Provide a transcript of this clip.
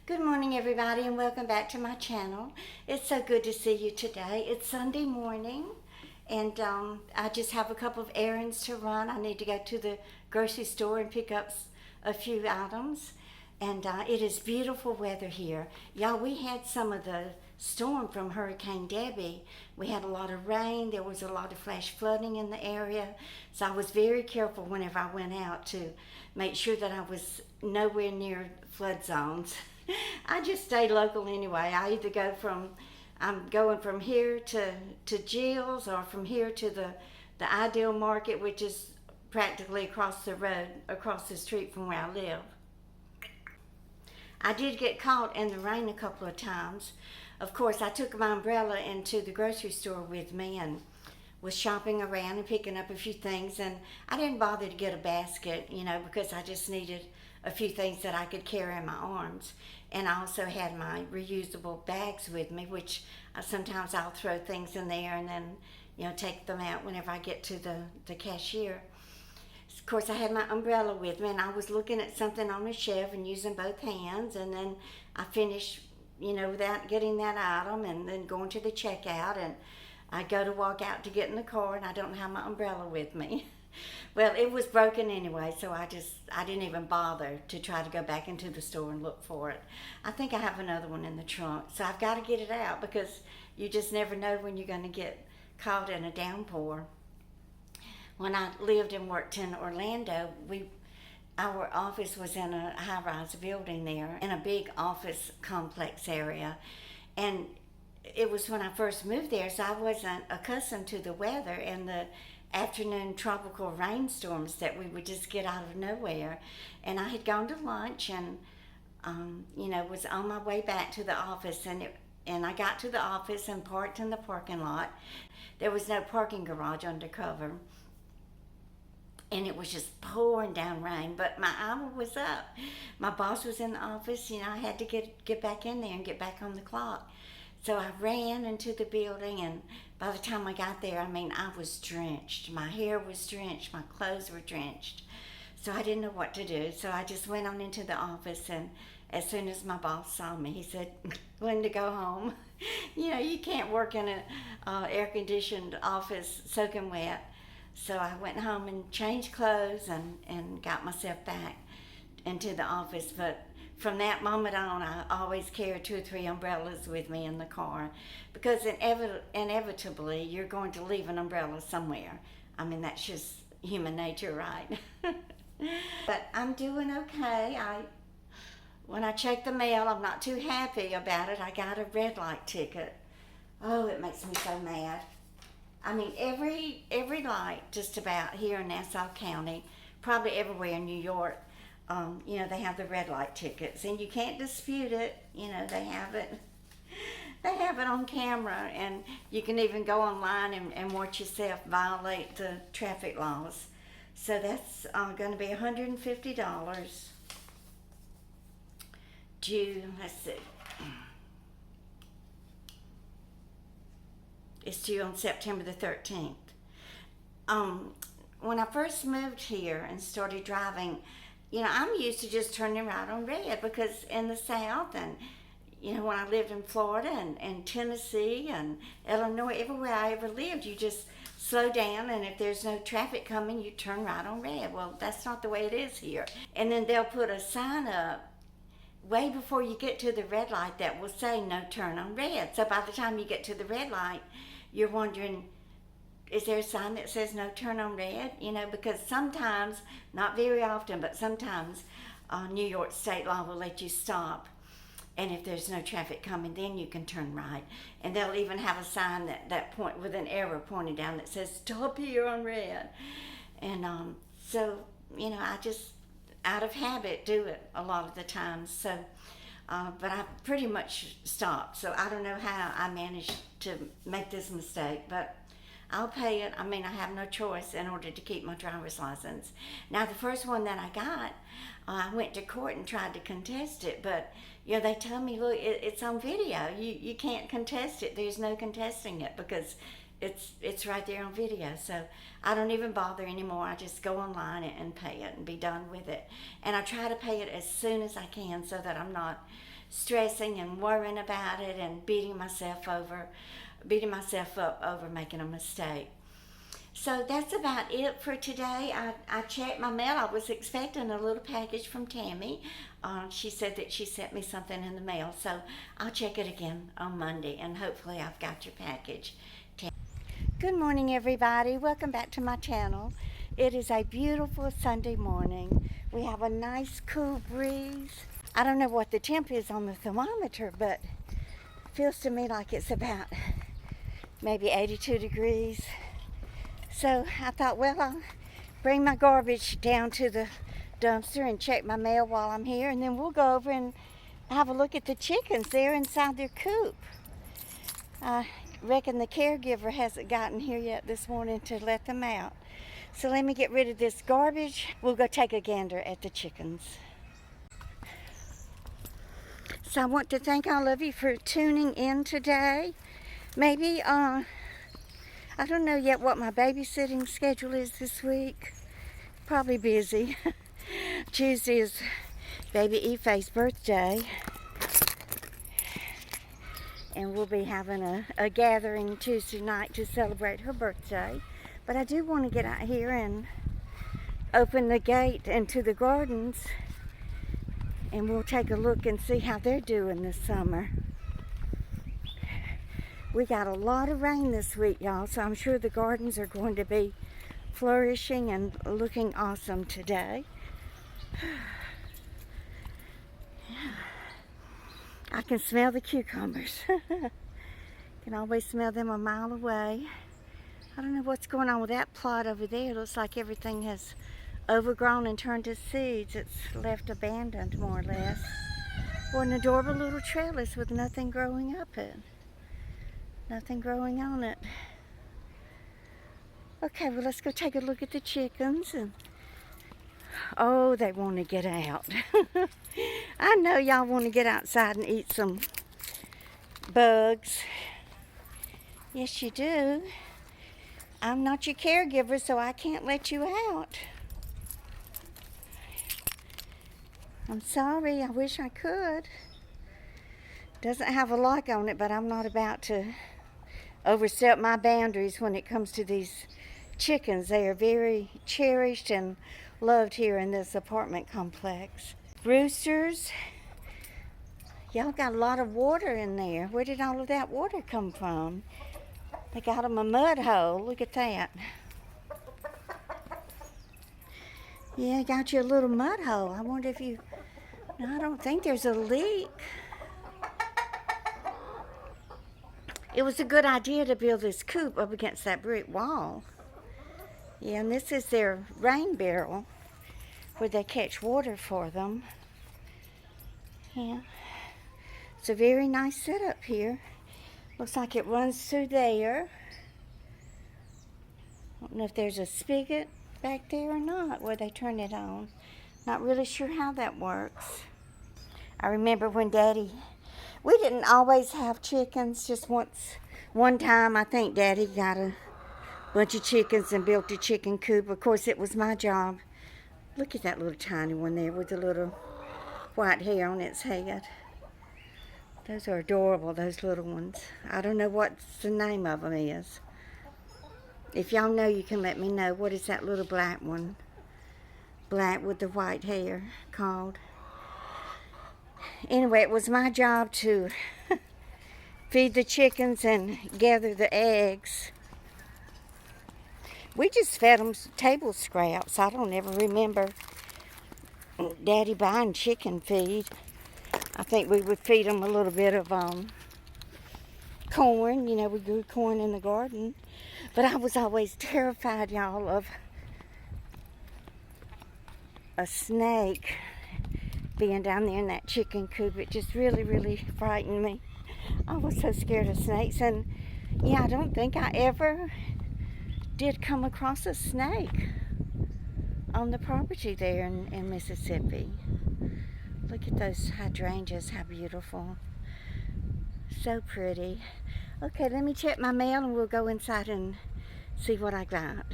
Good morning, everybody, and welcome back to my channel. It's so good to see you today. It's Sunday morning, and I just have a couple of errands to run. I need to go to the grocery store and pick up a few items, and it is beautiful weather here. Y'all, we had some of the storm from Hurricane Debbie. We had a lot of rain. There was a lot of flash flooding in the area, so I was very careful whenever I went out to make sure that I was nowhere near flood zones. I just stay local anyway. I'm going from here to Jill's, or from here to the Ideal Market, which is practically across the road, across the street from where I live. I did get caught in the rain a couple of times. Of course, I took my umbrella into the grocery store with me and was shopping around and picking up a few things, and I didn't bother to get a basket, because I just needed a few things that I could carry in my arms. And I also had my reusable bags with me, which sometimes I'll throw things in there and then, take them out whenever I get to the cashier. Of course, I had my umbrella with me, and I was looking at something on the shelf and using both hands, and then I finished, without getting that item, and then going to the checkout, and I go to walk out to get in the car, and I don't have my umbrella with me. Well, it was broken anyway, so I didn't even bother to try to go back into the store and look for it. I think I have another one in the trunk, so I've got to get it out, because you just never know when you're going to get caught in a downpour. When I lived and worked in Orlando, our office was in a high-rise building there, in a big office complex area, and it was when I first moved there, so I wasn't accustomed to the weather and the afternoon tropical rainstorms that we would just get out of nowhere. And I had gone to lunch and was on my way back to the office, and I got to the office and parked in the parking lot. There was no parking garage undercover, and it was just pouring down rain, but my hour was up. My boss was in the office. I had to get back in there and get back on the clock. So I ran into the building, and by the time I got there, I was drenched. My hair was drenched, my clothes were drenched. So I didn't know what to do. So I just went on into the office, and as soon as my boss saw me, he said, "Linda, go home." You can't work in an air-conditioned office soaking wet. So I went home and changed clothes and got myself back into the office. But from that moment on, I always carry 2 or 3 umbrellas with me in the car, because inevitably you're going to leave an umbrella somewhere. That's just human nature, right? But I'm doing okay. When I check the mail, I'm not too happy about it. I got a red light ticket. Oh, it makes me so mad. Every light just about here in Nassau County, probably everywhere in New York, they have the red light tickets, and you can't dispute it. They have it. They have it on camera, and you can even go online and watch yourself violate the traffic laws. So that's going to be $150. Due, let's see. It's due on September the 13th. When I first moved here and started driving, I'm used to just turning right on red, because in the South, and when I lived in Florida and Tennessee and Illinois, everywhere I ever lived, you just slow down, and if there's no traffic coming, you turn right on red. Well, that's not the way it is here. And then they'll put a sign up way before you get to the red light that will say "No turn on red." So by the time you get to the red light, you're wondering, is there a sign that says "No turn on red"? Because sometimes, not very often, but sometimes New York state law will let you stop. And if there's no traffic coming, then you can turn right. And they'll even have a sign that point with an arrow pointing down that says "Stop here on red." And so, I just, out of habit, do it a lot of the times. So, but I pretty much stopped. So I don't know how I managed to make this mistake, but I'll pay it. I have no choice in order to keep my driver's license. Now, the first one that I got, I went to court and tried to contest it, but they told me, look, it's on video. You can't contest it. There's no contesting it, because it's right there on video. So I don't even bother anymore. I just go online and pay it and be done with it. And I try to pay it as soon as I can so that I'm not stressing and worrying about it and beating myself up over making a mistake. So that's about it for today. I checked my mail. I was expecting a little package from Tammy. She said that she sent me something in the mail. So I'll check it again on Monday, and hopefully I've got your package. Good morning, everybody. Welcome back to my channel. It is a beautiful Sunday morning. We have a nice cool breeze. I don't know what the temp is on the thermometer, but it feels to me like it's about maybe 82 degrees. So I thought, well, I'll bring my garbage down to the dumpster and check my mail while I'm here, and then we'll go over and have a look at the chickens. They're inside their coop. I reckon the caregiver hasn't gotten here yet this morning to let them out. So let me get rid of this garbage. We'll go take a gander at the chickens. So I want to thank all of you for tuning in today. Maybe, I don't know yet what my babysitting schedule is this week. Probably busy. Tuesday is baby Ife's birthday. And we'll be having a gathering Tuesday night to celebrate her birthday. But I do want to get out here and open the gate into the gardens. And we'll take a look and see how they're doing this summer. We got a lot of rain this week, y'all, so I'm sure the gardens are going to be flourishing and looking awesome today. I can smell the cucumbers. Can always smell them a mile away. I don't know what's going on with that plot over there. It looks like everything has overgrown and turned to seeds. It's left abandoned, more or less. Or an adorable little trellis with nothing growing up it. Nothing growing on it. Okay, well, let's go take a look at the chickens. And oh, they want to get out. I know y'all want to get outside and eat some bugs. Yes, you do. I'm not your caregiver, so I can't let you out. I'm sorry. I wish I could. Doesn't have a lock on it, but I'm not about to overstep my boundaries when it comes to these chickens. They are very cherished and loved here in this apartment complex. Roosters, y'all got a lot of water in there. Where did all of that water come from? They got them a mud hole. Look at that. Yeah, got you a little mud hole. I wonder if you... No, I don't think there's a leak. It was a good idea to build this coop up against that brick wall. Yeah, and this is their rain barrel where they catch water for them. Yeah, it's a very nice setup here. Looks like it runs through there. I don't know if there's a spigot back there or not where they turn it on. Not really sure how that works. I remember when we didn't always have chickens. Just one time I think Daddy got a bunch of chickens and built a chicken coop. Of course, it was my job. Look at that little tiny one there with the little white hair on its head. Those are adorable, those little ones. I don't know what the name of them is. If y'all know, you can let me know. What is that little black one? Black with the white hair called? Anyway, it was my job to feed the chickens and gather the eggs. We just fed them table scraps. I don't ever remember Daddy buying chicken feed. I think we would feed them a little bit of corn. You know, we grew corn in the garden. But I was always terrified, y'all, of a snake being down there in that chicken coop. It just really, really frightened me. I was so scared of snakes. And yeah, I don't think I ever did come across a snake on the property there in Mississippi. Look at those hydrangeas, how beautiful. So pretty. Okay, let me check my mail and we'll go inside and see what I got.